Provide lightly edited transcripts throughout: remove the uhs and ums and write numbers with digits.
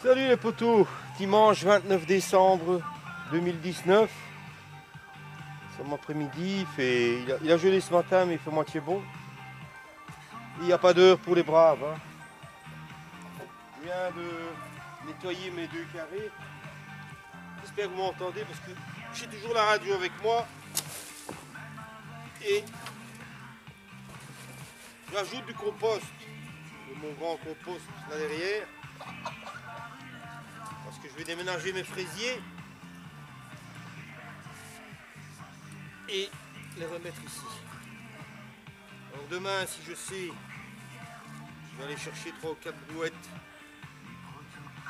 Salut les potos, dimanche 29 décembre 2019, c'est après-midi, il a gelé ce matin mais il fait moitié bon. Il n'y a pas d'heure pour les braves. Hein. Je viens de nettoyer mes 2 carrés. J'espère que vous m'entendez parce que j'ai toujours la radio avec moi. Et j'ajoute du compost, de mon grand compost là derrière. Parce que je vais déménager mes fraisiers et les remettre ici. Alors demain, si je sais, je vais aller chercher 3 ou 4 brouettes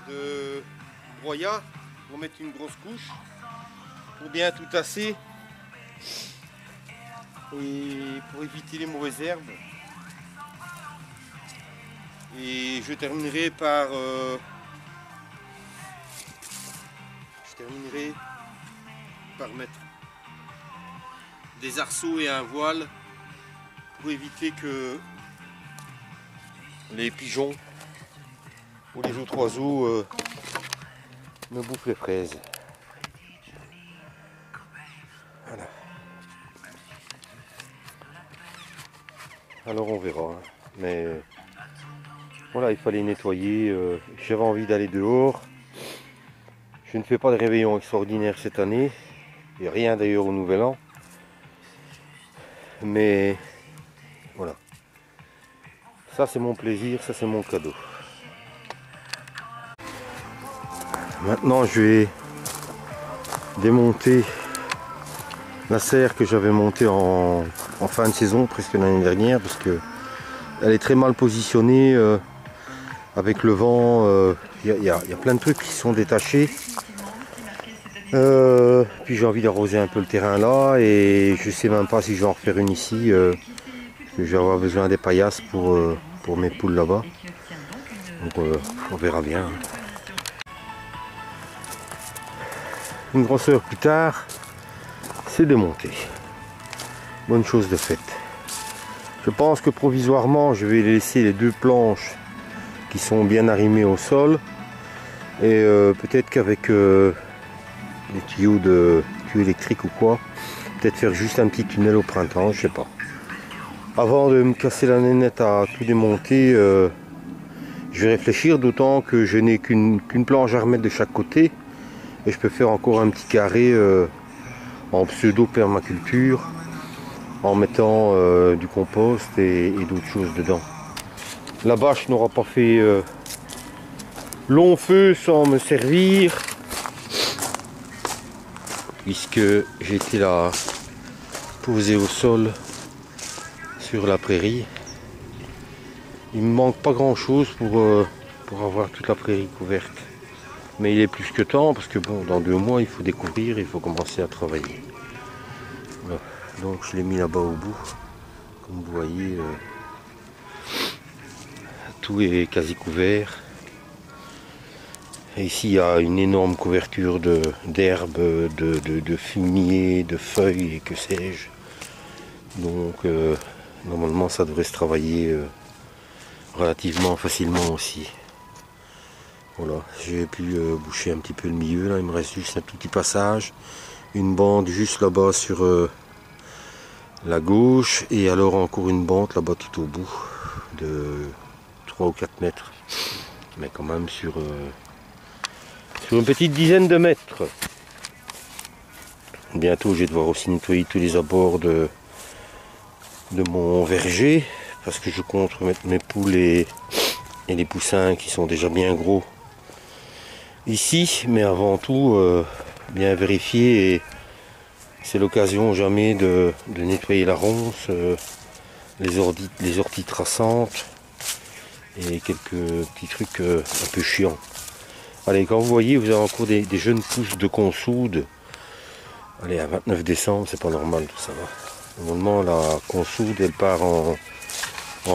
de broyat pour mettre une grosse couche, pour bien tout tasser et pour éviter les mauvaises herbes. Et je terminerai par mettre des arceaux et un voile pour éviter que les pigeons ou les autres oiseaux ne bouffent les fraises. Voilà. Alors on verra. Hein. Mais voilà, il fallait nettoyer. J'avais envie d'aller dehors. Je ne fais pas de réveillon extraordinaire cette année. Et rien d'ailleurs au Nouvel An. Mais voilà. Ça c'est mon plaisir, ça c'est mon cadeau. Maintenant je vais démonter la serre que j'avais montée en fin de saison, presque l'année dernière, parce que elle est très mal positionnée avec le vent. Il y a plein de trucs qui sont détachés. Puis j'ai envie d'arroser un peu le terrain là et je sais même pas si je vais en refaire une ici. Parce que je vais avoir besoin des paillasses pour mes poules là-bas. Donc on verra bien. Une grosse heure plus tard, c'est démonté. Bonne chose de faite. Je pense que provisoirement, je vais laisser les 2 planches qui sont bien arrimées au sol. Et peut-être qu'avec les tuyaux électriques ou quoi, peut-être faire juste un petit tunnel au printemps, je sais pas. Avant de me casser la nénette à tout démonter, je vais réfléchir, d'autant que je n'ai qu'une planche à remettre de chaque côté. Et je peux faire encore un petit carré en pseudo-permaculture en mettant du compost et d'autres choses dedans. La bâche n'aura pas fait long feu sans me servir, puisque j'ai été là posé au sol sur la prairie. Il me manque pas grand chose pour avoir toute la prairie couverte. Mais il est plus que temps parce que bon, dans 2 mois il faut découvrir, il faut commencer à travailler. Voilà. Donc je l'ai mis là-bas au bout. Comme vous voyez, tout est quasi couvert. Et ici il y a une énorme couverture d'herbes, de fumier, de feuilles et que sais-je. Donc normalement ça devrait se travailler relativement facilement aussi. Voilà, j'ai pu boucher un petit peu le milieu, là il me reste juste un tout petit passage, une bande juste là-bas sur la gauche, et alors encore une bande là-bas tout au bout, de 3 ou 4 mètres, mais quand même sur une petite dizaine de mètres. Bientôt je vais devoir aussi nettoyer tous les abords de mon verger, parce que je compte remettre mes poules et les poussins qui sont déjà bien gros ici, mais avant tout bien vérifier, et c'est l'occasion jamais de nettoyer la ronce, les orties traçantes et quelques petits trucs un peu chiants. Allez, quand vous voyez, vous avez encore des jeunes pousses de consoude. Allez, à 29 décembre, c'est pas normal tout ça. Normalement la consoude elle part en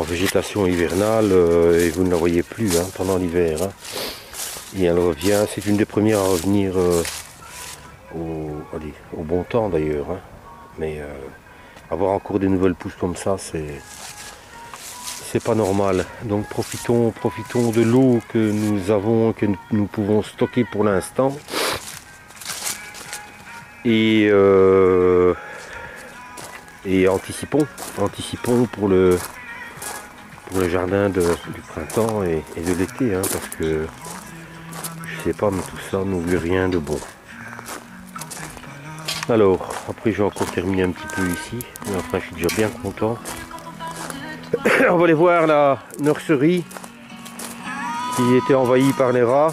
végétation hivernale et vous ne la voyez plus pendant l'hiver. Et elle revient, c'est une des premières à revenir au bon temps d'ailleurs. Mais avoir encore des nouvelles pousses comme ça, c'est pas normal. Donc profitons de l'eau que nous avons, que nous pouvons stocker pour l'instant. Et anticipons pour le jardin du printemps et de l'été, hein, parce que je sais pas, mais tout ça n'oublie rien de bon. Alors, après j'ai encore terminé un petit peu ici, mais enfin je suis déjà bien content. On va aller voir la nurserie qui était envahie par les rats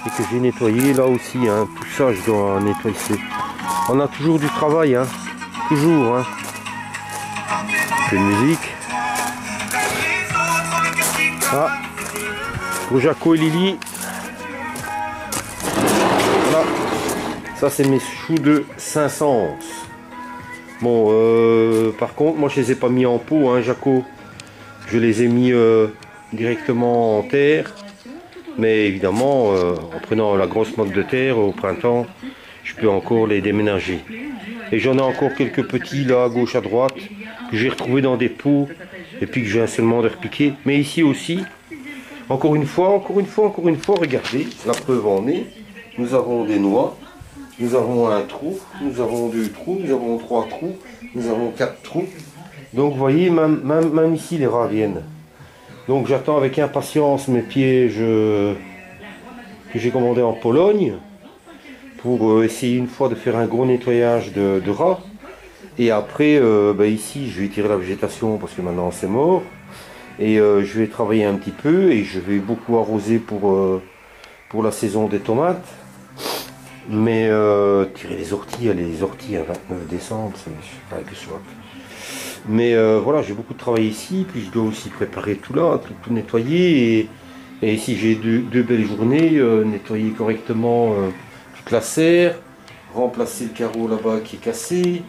et que j'ai nettoyé là aussi, hein. Tout ça je dois nettoyer. On a toujours du travail, hein. Toujours, hein. Un peu de musique. Ah, pour Jaco et Lily. Voilà. Ça c'est mes choux de 500. Bon, par contre, moi je les ai pas mis en pot, hein, Jaco. Je les ai mis directement en terre. Mais évidemment, en prenant la grosse motte de terre au printemps, je peux encore les déménager. Et j'en ai encore quelques petits là, à gauche, à droite, que j'ai retrouvés dans des pots, et puis que j'ai seulement de repiquer. Mais ici aussi, encore une fois, regardez, la preuve en est, nous avons des noix, nous avons un trou, nous avons 2 trous, nous avons 3 trous, nous avons 4 trous. Donc vous voyez, même ici les rats viennent. Donc j'attends avec impatience mes pièges que j'ai commandés en Pologne pour essayer une fois de faire un gros nettoyage de rats. Et après, ici, je vais tirer la végétation parce que maintenant c'est mort. Et je vais travailler un petit peu et je vais beaucoup arroser pour la saison des tomates. Mais tirer les orties un 29 décembre, c'est pas que soit. Mais voilà, j'ai beaucoup de travail ici, puis je dois aussi préparer tout là, tout nettoyer. Et si j'ai deux belles journées, nettoyer correctement toute la serre, remplacer le carreau là-bas qui est cassé.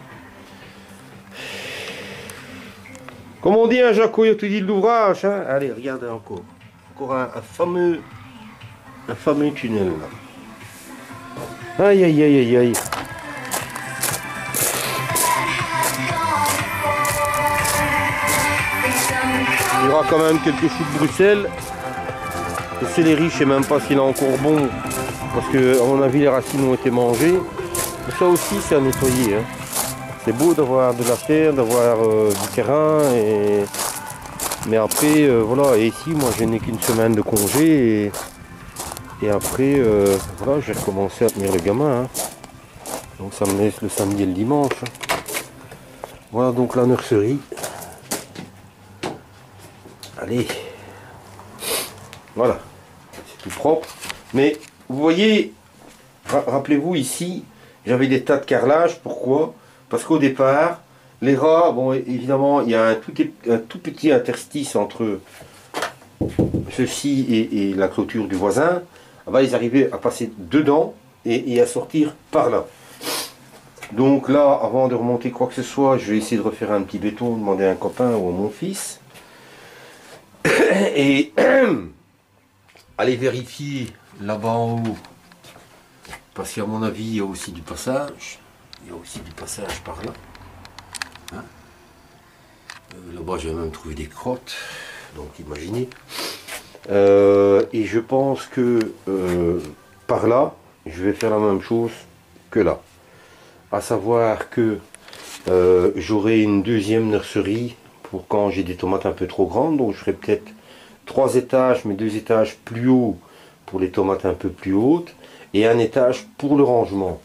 Comme on dit, un Jaco, il a tout dit de l'ouvrage. Hein. Allez, regardez encore. Encore un fameux tunnel là. Aïe, aïe, aïe, aïe, aïe. Il y aura quand même quelques choux de Bruxelles. Le céleri, je sais même pas s'il est encore bon. Parce que, à mon avis, les racines ont été mangées. Mais ça aussi, c'est à nettoyer. Hein. C'est beau d'avoir de la terre, d'avoir du terrain. Mais après, voilà. Et ici, moi, je n'ai qu'une semaine de congé. Et après, voilà, j'ai recommencé à tenir le gamin. Hein. Donc ça me laisse le samedi et le dimanche. Hein. Voilà donc la nurserie. Allez. Voilà. C'est tout propre. Mais vous voyez, rappelez-vous ici, j'avais des tas de carrelage. Pourquoi? Parce qu'au départ, les rats, bon évidemment, il y a un tout petit interstice entre ceci et la clôture du voisin. Ils arrivaient à passer dedans et à sortir par là. Donc là, avant de remonter quoi que ce soit, je vais essayer de refaire un petit béton, demander à un copain ou à mon fils. Et aller vérifier là-bas en haut. Parce qu'à mon avis, il y a aussi du passage. Il y a aussi du passage par là. Hein, là-bas, j'ai même trouvé des crottes. Donc imaginez. Et je pense que par là, je vais faire la même chose que là. À savoir que j'aurai une deuxième nurserie pour quand j'ai des tomates un peu trop grandes. Donc je ferai peut-être 3 étages, mais 2 étages plus hauts pour les tomates un peu plus hautes. Et un étage pour le rangement.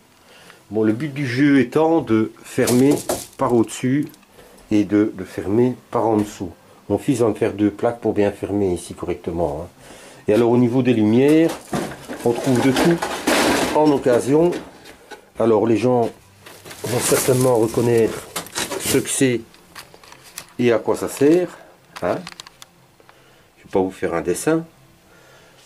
Bon, le but du jeu étant de fermer par au-dessus et de fermer par en dessous. Mon fils va me faire 2 plaques pour bien fermer ici correctement. Hein. Et alors au niveau des lumières, on trouve de tout en occasion. Alors les gens vont certainement reconnaître ce que c'est et à quoi ça sert. Hein. Je ne vais pas vous faire un dessin.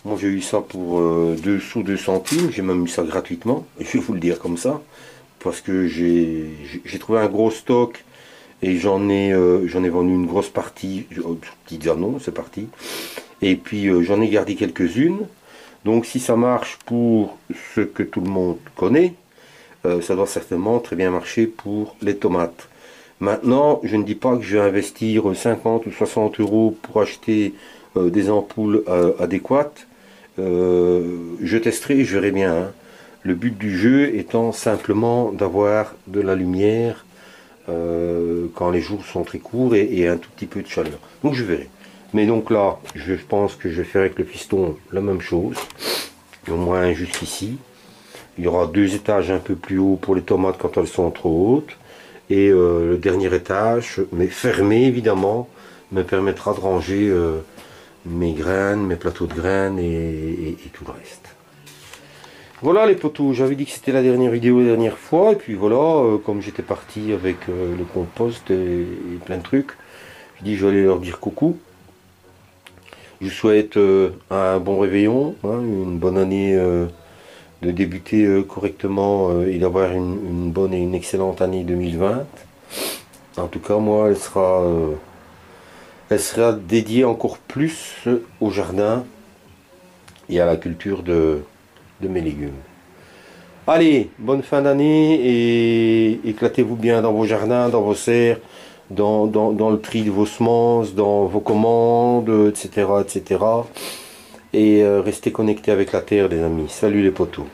Moi j'ai eu ça pour 2 sous 2 centimes. J'ai même eu ça gratuitement. Je vais vous le dire comme ça. Parce que j'ai trouvé un gros stock. Et j'en ai vendu une grosse partie, petites annonces, c'est parti. Et puis j'en ai gardé quelques-unes. Donc si ça marche pour ce que tout le monde connaît, ça doit certainement très bien marcher pour les tomates. Maintenant, je ne dis pas que je vais investir 50 ou 60 euros pour acheter des ampoules adéquates. Je testerai, je verrai bien, hein. Le but du jeu étant simplement d'avoir de la lumière quand les jours sont très courts et un tout petit peu de chaleur. Donc je verrai. Mais donc là, je pense que je vais faire avec le piston la même chose, au moins jusqu'ici. Il y aura 2 étages un peu plus haut pour les tomates quand elles sont trop hautes. Et le dernier étage, mais fermé évidemment, me permettra de ranger mes graines, mes plateaux de graines et tout le reste. Voilà les potos, j'avais dit que c'était la dernière vidéo la dernière fois, et puis voilà, comme j'étais parti avec le compost et plein de trucs, je dis je vais aller leur dire coucou. Je vous souhaite un bon réveillon, hein, une bonne année, de débuter correctement et d'avoir une bonne et une excellente année 2020. En tout cas, moi, elle sera dédiée encore plus au jardin et à la culture de mes légumes. Allez, bonne fin d'année et éclatez-vous bien dans vos jardins, dans vos serres, dans le tri de vos semences, dans vos commandes, etc. etc. Et restez connectés avec la terre, les amis. Salut les potos.